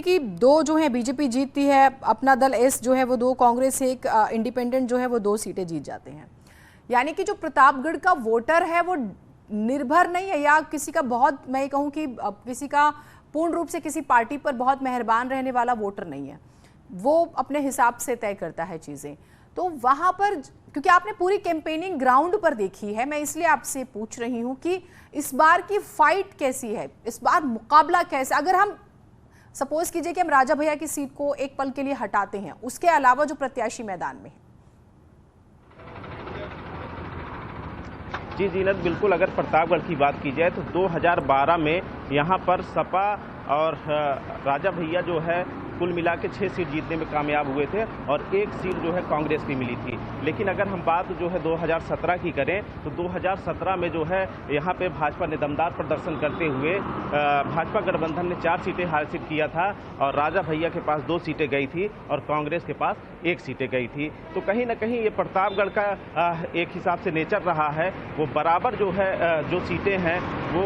की दो जो है बीजेपी जीतती है, अपना दल एस जो है वो 2, कांग्रेस एक, इंडिपेंडेंट जो है वो 2 सीटें जीत जाते हैं। यानी कि जो प्रतापगढ़ का वोटर है वो निर्भर नहीं है, या किसी का बहुत, मैं कहूँ कि किसी का पूर्ण रूप से किसी पार्टी पर बहुत मेहरबान रहने वाला वोटर नहीं है, वो अपने हिसाब से तय करता है चीज़ें। तो वहाँ पर, क्योंकि आपने पूरी कैंपेनिंग ग्राउंड पर देखी है, मैं इसलिए आपसे पूछ रही हूँ कि इस बार की फाइट कैसी है, इस बार मुकाबला कैसा। अगर हम सपोज कीजिए कि हम राजा भैया की सीट को एक पल के लिए हटाते हैं, उसके अलावा जो प्रत्याशी मैदान में है। जी जीनत, बिल्कुल अगर प्रतापगढ़ की बात की जाए तो 2012 में यहाँ पर सपा और राजा भैया जो है कुल मिला के 6 सीट जीतने में कामयाब हुए थे और 1 सीट जो है कांग्रेस की मिली थी। लेकिन अगर हम बात जो है 2017 की करें तो 2017 में जो है यहाँ पे भाजपा ने दमदार प्रदर्शन करते हुए भाजपा गठबंधन ने 4 सीटें हासिल किया था और राजा भैया के पास 2 सीटें गई थी और कांग्रेस के पास 1 सीटें गई थी। तो कहीं ना कहीं ये प्रतापगढ़ का एक हिसाब से नेचर रहा है, वो बराबर जो है जो सीटें हैं वो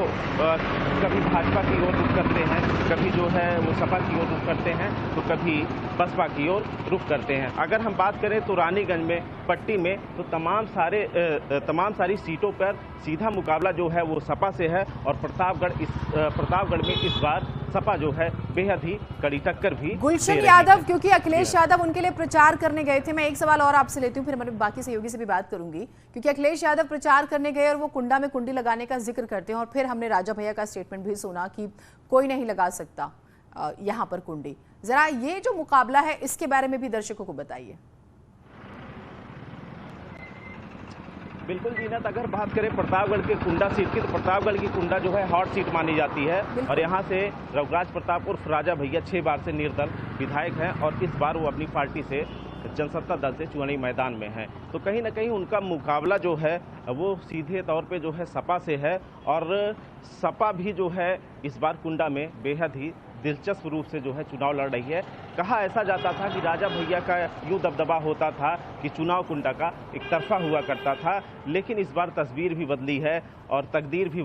कभी भाजपा की ओर रुख करते हैं, कभी जो है वो सपा की ओर रुख करते हैं, तो कभी बसपा की ओर रुख करते हैं। अगर हम बात करें तो रानीगंज में, पट्टी में, तो तमाम सारी सीटों पर सीधा मुकाबला जो है वो सपा से है और प्रतापगढ़ में इस बार सपा जो है बेहद ही कड़ी टक्कर भी गुलशन यादव, क्योंकि अखिलेश यादव उनके लिए प्रचार करने गए थे। मैं एक सवाल और आपसे लेती हूँ, फिर मैं बाकी सहयोगी से भी बात करूंगी, क्योंकि अखिलेश यादव प्रचार करने गए और वो कुंडा में कुंडी लगाने का जिक्र करते हैं और फिर हमने राजा भैया का स्टेटमेंट भी सुना कि कोई नहीं लगा सकता यहाँ पर कुंडी। जरा ये जो मुकाबला है इसके बारे में भी दर्शकों को बताइए। बिल्कुल जीनत, अगर बात करें प्रतापगढ़ के कुंडा सीट की तो प्रतापगढ़ की कुंडा जो है हॉट सीट मानी जाती है और यहाँ से रघुराज प्रताप उर्फ राजा भैया 6 बार से निर्दल विधायक हैं और इस बार वो अपनी पार्टी से जनसत्ता दल से चुनावी मैदान में हैं। तो कहीं ना कहीं उनका मुकाबला जो है वो सीधे तौर पे जो है सपा से है और सपा भी जो है इस बार कुंडा में बेहद ही दिलचस्प रूप से जो है चुनाव लड़ रही है। कहा ऐसा जाता था कि राजा भैया का यूं दबदबा होता था कि चुनाव कुंडा का एक तरफा हुआ करता था, लेकिन इस बार तस्वीर भी बदली है और तकदीर भी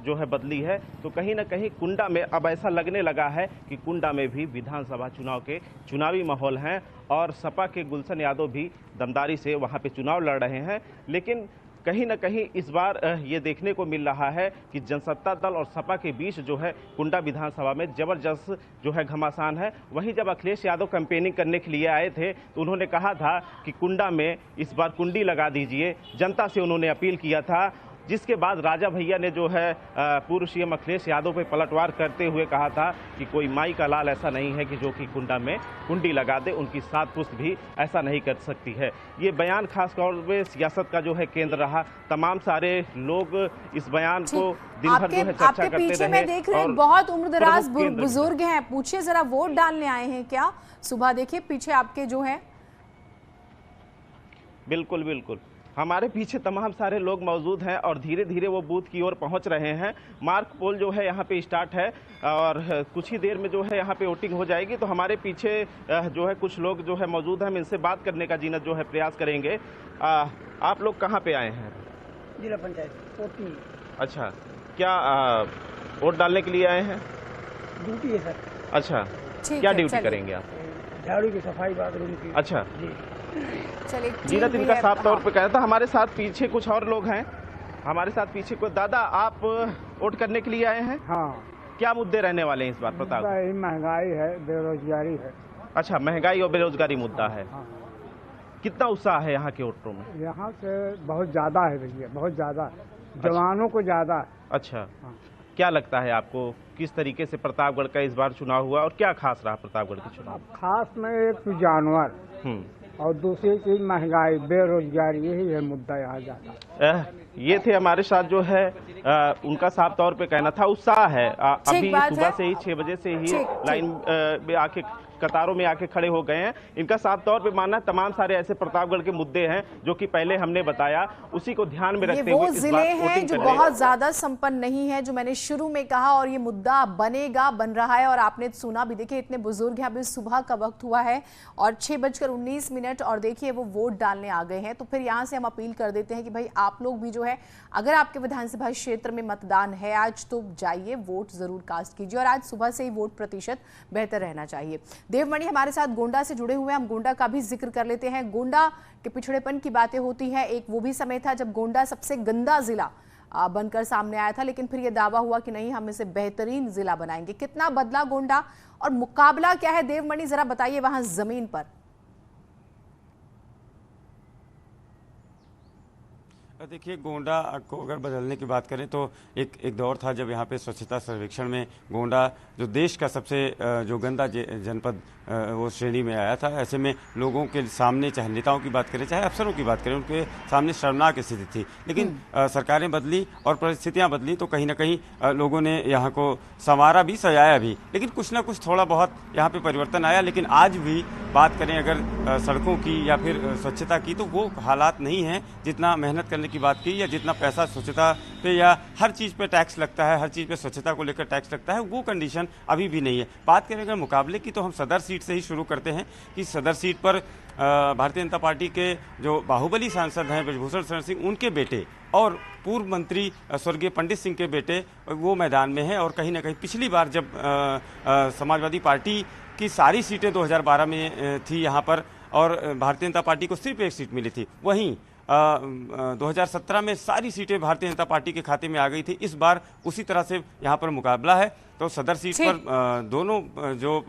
जो है बदली है। तो कहीं ना कहीं कुंडा में अब ऐसा लगने लगा है कि कुंडा में भी विधानसभा चुनाव के चुनावी माहौल हैं और सपा के गुलशन यादव भी दमदारी से वहाँ पे चुनाव लड़ रहे हैं। लेकिन कहीं ना कहीं इस बार ये देखने को मिल रहा है कि जनसत्ता दल और सपा के बीच जो है कुंडा विधानसभा में जबरदस्त जो है घमासान है। वहीं जब अखिलेश यादव कैंपेनिंग करने के लिए आए थे तो उन्होंने कहा था कि कुंडा में इस बार कुंडी लगा दीजिए, जनता से उन्होंने अपील किया था, जिसके बाद राजा भैया ने जो है पूर्व सीएम अखिलेश यादव पे पलटवार करते हुए कहा था कि कोई माई का लाल ऐसा नहीं है कि जो कि कुंडा में कुंडी लगा दे, उनकी 7 पुश्त भी ऐसा नहीं कर सकती है। ये बयान खासतौर पे सियासत का जो है केंद्र रहा। तमाम सारे लोग इस बयान को दिन भर जो है चर्चा करते रहे। पीछे मैं देख रहे हैं बहुत उम्रदराज बुजुर्ग हैं, पूछिए जरा वोट डालने आए हैं क्या? सुबह देखिए पीछे आपके जो है। बिल्कुल बिल्कुल, हमारे पीछे तमाम सारे लोग मौजूद हैं और धीरे धीरे वो बूथ की ओर पहुंच रहे हैं। मार्क पोल जो है यहाँ पे स्टार्ट है और कुछ ही देर में जो है यहाँ पे वोटिंग हो जाएगी। तो हमारे पीछे जो है कुछ लोग जो है मौजूद हैं, हम इनसे बात करने का जीनत जो है प्रयास करेंगे। आप लोग कहाँ पे आए हैं? जिला पंचायत वोटिंग। अच्छा, क्या वोट डालने के लिए आए हैं? ड्यूटी है सर। अच्छा, क्या ड्यूटी करेंगे आप? झाड़ू की सफाई, बाथरूम की। अच्छा चलिए, जीनत इनका साफ तौर पे कहना था। हमारे साथ पीछे कुछ और लोग हैं, हमारे साथ पीछे कोई। दादा, आप वोट करने के लिए आए हैं? हाँ। क्या मुद्दे रहने वाले हैं इस बार प्रताप? महंगाई है, बेरोजगारी है। अच्छा, महंगाई और बेरोजगारी मुद्दा है। हाँ। कितना उत्साह है यहाँ के वोटरों में? यहाँ से बहुत ज्यादा है भैया, बहुत ज्यादा, जवानों को ज्यादा। अच्छा, हाँ। क्या लगता है आपको किस तरीके से प्रतापगढ़ का इस बार चुनाव हुआ और क्या खास रहा प्रतापगढ़ के चुनाव? खास में एक तो जानवर और दूसरी चीज महंगाई, बेरोजगारी, यही है मुद्दा यहाँ ज्यादा। ये थे हमारे साथ जो है उनका साफ तौर पे कहना था। उत्साह है, अभी सुबह से ही 6 बजे से ही लाइन में आके कतारों में आके खड़े हो गए हैं। इनका साफ तौर पे मानना तमाम सारे ऐसे प्रतापगढ़ के मुद्दे हैं जो कि पहले हमने बताया, उसी को ध्यान में रखते हुए वो जिले हैं जो बहुत ज्यादा संपन्न नहीं है, जो मैंने शुरू में कहा, और ये मुद्दा बनेगा, बन रहा है। और आपने सुना भी, देखिए इतने बुजुर्ग हैं, अभी सुबह का वक्त हुआ है और 6:19 और देखिए वो वोट डालने आ गए हैं। तो फिर यहाँ से हम अपील कर देते हैं कि भाई आप लोग भी जो जो है, अगर आपके विधानसभा क्षेत्र में मतदान है आज तो जाइए, वोट जरूर कास्ट कीजिए और आज सुबह से ही वोट प्रतिशत बेहतर रहना चाहिए। देवमणि हमारे साथ गोंडा से जुड़े हुए हैं, हम गोंडा का भी जिक्र कर लेते हैं। गोंडा के पिछड़ेपन की बातें होती है, एक वो भी समय था जब गोंडा सबसे गंदा जिला बनकर सामने आया था, लेकिन फिर यह दावा हुआ कि नहीं, हम इसे बेहतरीन जिला बनाएंगे। कितना बदला गोंडा और मुकाबला क्या है देवमणि, जरा बताइए वहां जमीन पर। देखिए, गोंडा को अगर बदलने की बात करें तो एक दौर था जब यहाँ पे स्वच्छता सर्वेक्षण में गोंडा जो देश का सबसे जो गंदा जनपद वो श्रेणी में आया था। ऐसे में लोगों के सामने, चाहे नेताओं की बात करें चाहे अफसरों की बात करें, उनके सामने शर्मनाक स्थिति थी। लेकिन सरकारें बदली और परिस्थितियाँ बदली तो कहीं ना कहीं लोगों ने यहाँ को संवारा भी, सजाया भी, लेकिन कुछ ना कुछ थोड़ा बहुत यहाँ पे परिवर्तन आया। लेकिन आज भी बात करें अगर सड़कों की या फिर स्वच्छता की, तो वो हालात नहीं हैं जितना मेहनत करने की बात की या जितना पैसा स्वच्छता पे या हर चीज़ पे टैक्स लगता है, हर चीज़ पे स्वच्छता को लेकर टैक्स लगता है, वो कंडीशन अभी भी नहीं है। बात करें अगर मुकाबले की तो हम सदर सीट से ही शुरू करते हैं कि सदर सीट पर भारतीय जनता पार्टी के जो बाहुबली सांसद हैं ब्रजभूषण शरण सिंह, उनके बेटे और पूर्व मंत्री स्वर्गीय पंडित सिंह के बेटे वो मैदान में हैं। और कहीं ना कहीं पिछली बार जब समाजवादी पार्टी की सारी सीटें 2012 में थी यहाँ पर और भारतीय जनता पार्टी को सिर्फ एक सीट मिली थी, वहीं 2017 में सारी सीटें भारतीय जनता पार्टी के खाते में आ गई थी। इस बार उसी तरह से यहाँ पर मुकाबला है। तो सदर सीट पर दोनों जो